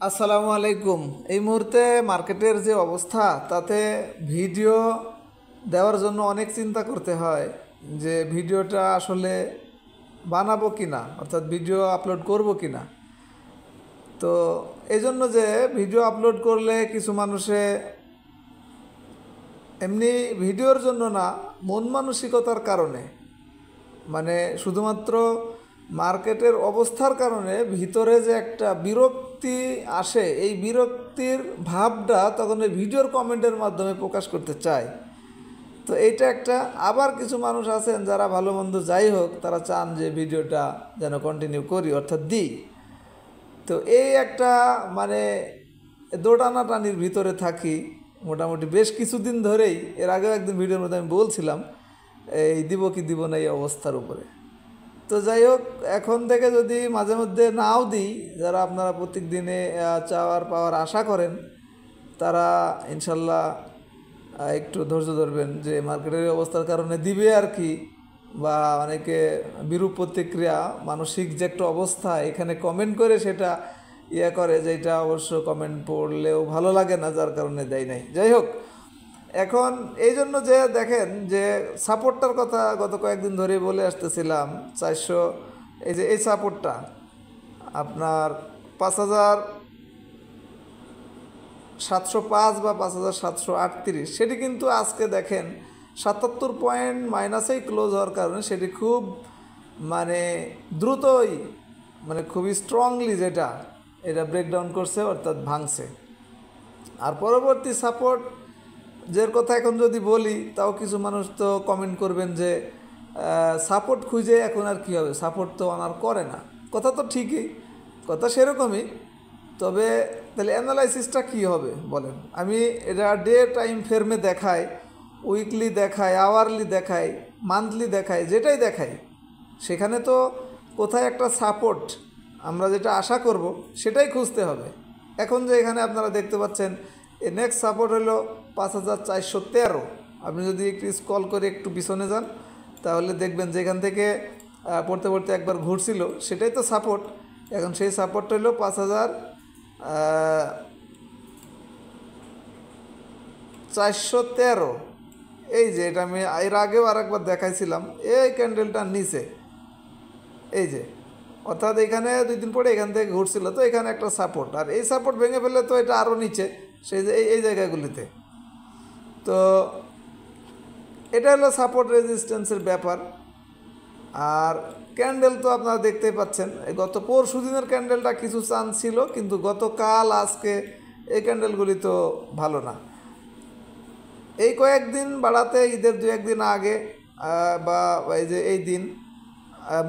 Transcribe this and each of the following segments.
আসসালামু আলাইকুম। এই মুহূর্তে মার্কেটের যে অবস্থা তাতে ভিডিও দেওয়ার জন্য অনেক চিন্তা করতে হয় যে ভিডিওটা আসলে বানাবো কিনা, অর্থাৎ ভিডিও আপলোড করব কিনা। তো এই জন্য যে ভিডিও আপলোড করলে কিছু মানুষে এমনি ভিডিওর জন্য না, মন মানসিকতার কারণে, মানে শুধুমাত্র মার্কেটের অবস্থার কারণে ভিতরে যে একটা বিরক্তি আসে, এই বিরক্তির ভাবটা তখন এই ভিডিওর কমেন্টের মাধ্যমে প্রকাশ করতে চায়। তো এইটা একটা। আবার কিছু মানুষ আছেন যারা ভালো মন্দ যাই হোক, তারা চান যে ভিডিওটা যেন কন্টিনিউ করি, অর্থাৎ দিই। তো এই একটা মানে দোটানাটানির ভিতরে থাকি মোটামুটি বেশ কিছুদিন ধরেই। এর আগেও একদিন ভিডিওর মধ্যে আমি বলছিলাম এই দিব কি দিব না এই অবস্থার উপরে। তো যাই হোক, এখন থেকে যদি মাঝে মধ্যে নাও দিই, যারা আপনারা প্রত্যেক দিনে চাওয়ার পাওয়ার আশা করেন, তারা ইনশাল্লাহ একটু ধৈর্য ধরবেন যে মার্কেটের অবস্থার কারণে দিবে আর কি। বা অনেকে বিরূপ প্রতিক্রিয়া, মানসিক যে একটা অবস্থা এখানে কমেন্ট করে সেটা করে, যে এটা অবশ্য কমেন্ট পড়লেও ভালো লাগে না, যার কারণে দেয় নাই। যাই হোক, এখন এই জন্য যে দেখেন যে সাপোর্টটার কথা গত কয়েকদিন ধরেই বলে আসতেছিলাম। 400, এই যে এই সাপোর্টটা আপনার 5,705 বা 5,738, সেটি কিন্তু আজকে দেখেন 77 পয়েন্ট মাইনাসেই ক্লোজ হওয়ার কারণে সেটি খুব মানে দ্রুতই, মানে খুবই স্ট্রংলি যেটা এটা ব্রেকডাউন করছে, অর্থাৎ ভাঙছে। আর পরবর্তী সাপোর্ট যের কথা এখন যদি বলি, তাও কিছু মানুষ তো কমেন্ট করবেন যে সাপোর্ট খুঁজে এখন আর কী হবে, সাপোর্ট তো অনার করে না। কথা তো ঠিকই, কথা সেরকমই। তবে তাহলে অ্যানালাইসিসটা কী হবে বলেন। আমি এটা ডে টাইম ফ্রেমে দেখাই, উইকলি দেখাই, আওয়ারলি দেখাই, মান্থলি দেখাই, যেটাই দেখাই, সেখানে তো কোথায় একটা সাপোর্ট আমরা যেটা আশা করব সেটাই খুঁজতে হবে। এখন যে এখানে আপনারা দেখতে পাচ্ছেন এ নেক্সট সাপোর্ট হলো 5,413। আপনি যদি একটু স্ক্রল করে একটু পিছনে যান, তাহলে দেখবেন যে এখান থেকে পড়তে পড়তে একবার ঘুরছিল, সেটাই তো সাপোর্ট। এখন সেই সাপোর্ট হলো 5,413। এই যে এটা আমি এর আগেও আরেকবার দেখাইছিলাম, এই ক্যান্ডেলটার নিচে, এই যে, অর্থাৎ এখানে 2 দিন পরে এখান থেকে ঘুরছিল, তো এখানে একটা সাপোর্ট, আর এই সাপোর্ট ভেঙে ফেললে তো এটা আরও নিচে, সেই যে এই জায়গাগুলিতে। তো এটা হলো সাপোর্ট রেজিস্ট্যান্সের ব্যাপার। আর ক্যান্ডেল তো আপনারা দেখতেই পাচ্ছেন, এই গত পরশু দিনের ক্যান্ডেলটা কিছু চান্স ছিল, কিন্তু গতকাল আজকে এই ক্যান্ডেলগুলি তো ভালো না। এই কয়েকদিন বাড়াতে ঈদের 2-1 দিন আগে বা এই যে এই দিন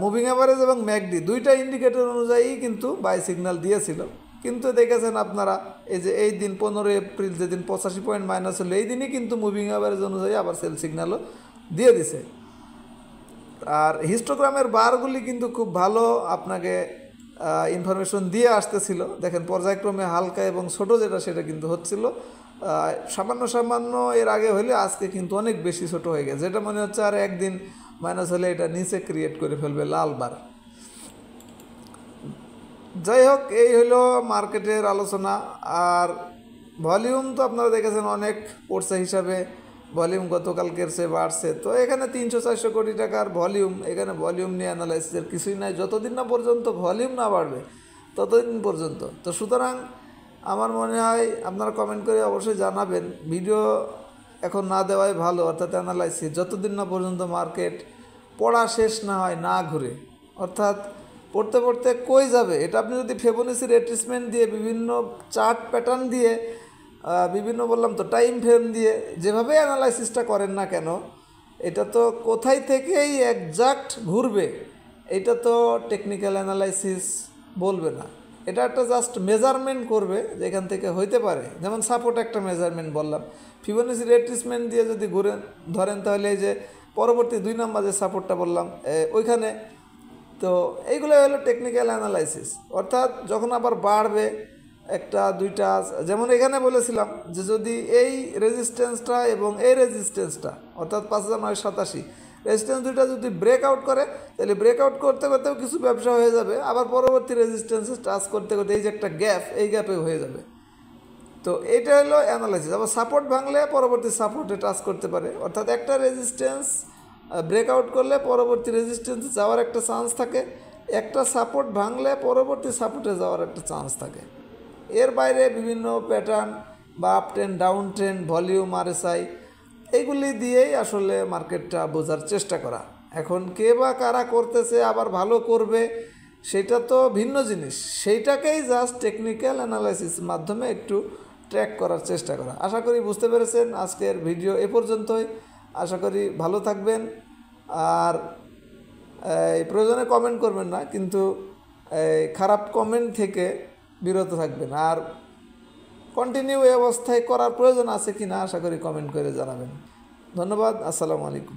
মুভিং অ্যাভারেজ এবং ম্যাকডি দুইটা ইন্ডিকেটর অনুযায়ী কিন্তু বাই সিগন্যাল দিয়েছিল। কিন্তু দেখেছেন আপনারা, এই যে এই দিন 15 এপ্রিল যেদিন 85 পয়েন্ট মাইনাস হলো, এই দিনই কিন্তু মুভিং অ্যাভারেজ অনুযায়ী আবার সেল সিগন্যালও দিয়ে দিছে। আর হিস্টোগ্রামের বারগুলি কিন্তু খুব ভালো আপনাকে ইনফরমেশন দিয়ে আসতেছিল। দেখেন পর্যায়ক্রমে হালকা এবং ছোট যেটা সেটা কিন্তু হচ্ছিল, সামান্য সামান্য এর আগে হলে আজকে কিন্তু অনেক বেশি ছোট হয়ে গেছে, যেটা মনে হচ্ছে আর একদিন মাইনাস হলে এটা নিচে ক্রিয়েট করে ফেলবে লাল বার। যাই হোক, এই হলো মার্কেটের আলোচনা। আর ভলিউম তো আপনারা দেখেছেন অনেক পড়ছে হিসাবে, ভলিউম গতকালকের সে বাড়ছে। তো এখানে 300-400 কোটি টাকার ভলিউম, এখানে ভলিউম নিয়ে অ্যানালাইসিসের কিছুই নাই, যতদিন না পর্যন্ত ভলিউম না বাড়বে ততদিন পর্যন্ত। তো সুতরাং আমার মনে হয় আপনারা কমেন্ট করে অবশ্যই জানাবেন, ভিডিও এখন না দেওয়াই ভালো, অর্থাৎ অ্যানালাইসিস যতদিন না পর্যন্ত মার্কেট পড়া শেষ না হয়, না ঘুরে, অর্থাৎ পড়তে পড়তে কই যাবে। এটা আপনি যদি ফিবোনাচি রেট্রেসমেন্ট দিয়ে, বিভিন্ন চার্ট প্যাটার্ন দিয়ে, বিভিন্ন বললাম তো টাইম ফ্রেম দিয়ে যেভাবে অ্যানালাইসিসটা করেন না কেন, এটা তো কোথায় থেকেই একজাক্ট ঘুরবে এটা তো টেকনিক্যাল অ্যানালাইসিস বলবে না। এটা একটা জাস্ট মেজারমেন্ট করবে যেখান থেকে হইতে পারে। যেমন সাপোর্ট একটা মেজারমেন্ট বললাম, ফিবোনাচি রেট্রেসমেন্ট দিয়ে যদি ধরেন, তাহলে এই যে পরবর্তী 2 নম্বর যে সাপোর্টটা বললাম ওইখানে। তো এইগুলো হলো টেকনিক্যাল অ্যানালাইসিস, অর্থাৎ যখন আবার বাড়বে একটা দুইটা, যেমন এখানে বলেছিলাম যে যদি এই রেজিস্ট্যান্সটা এবং এই রেজিস্ট্যান্সটা, অর্থাৎ 5,987 রেজিস্ট্যান্স দুইটা যদি ব্রেকআউট করে তাহলে ব্রেকআউট করতে করতেও কিছু ব্যবসা হয়ে যাবে, আবার পরবর্তী রেজিস্ট্যান্সে টাচ করতে করতে এই যে একটা গ্যাপ, এই গ্যাপে হয়ে যাবে। তো এটা হলো অ্যানালাইসিস। আবার সাপোর্ট ভাঙলে পরবর্তী সাপোর্টে টাচ করতে পারে, অর্থাৎ একটা রেজিস্ট্যান্স ব্রেকআউট করলে পরবর্তী রেজিস্ট্যান্সে যাওয়ার একটা চান্স থাকে, একটা সাপোর্ট ভাঙলে পরবর্তী সাপোর্টে যাওয়ার একটা চান্স থাকে। এর বাইরে বিভিন্ন প্যাটার্ন বা up trend, down trend, volume, RSI এইগুলি দিয়েই আসলে মার্কেটটা বোঝার চেষ্টা করা। এখন কে বা কারা করতেছে আবার ভালো করবে সেটা তো ভিন্ন জিনিস, সেইটাকেই জাস্ট টেকনিক্যাল অ্যানালাইসিস মাধ্যমে একটু ট্র্যাক করার চেষ্টা করা। আশা করি বুঝতে পেরেছেন। আজকের ভিডিও এ পর্যন্তই। আশা করি ভালো থাকবেন। আর প্রয়োজনে কমেন্ট করবেন না, কিন্তু খারাপ কমেন্ট থেকে বিরত থাকবেন। আর কন্টিনিউ এই অবস্থায় করার প্রয়োজন আছে কি না আশা করি কমেন্ট করে জানাবেন। ধন্যবাদ। আসসালামু আলাইকুম।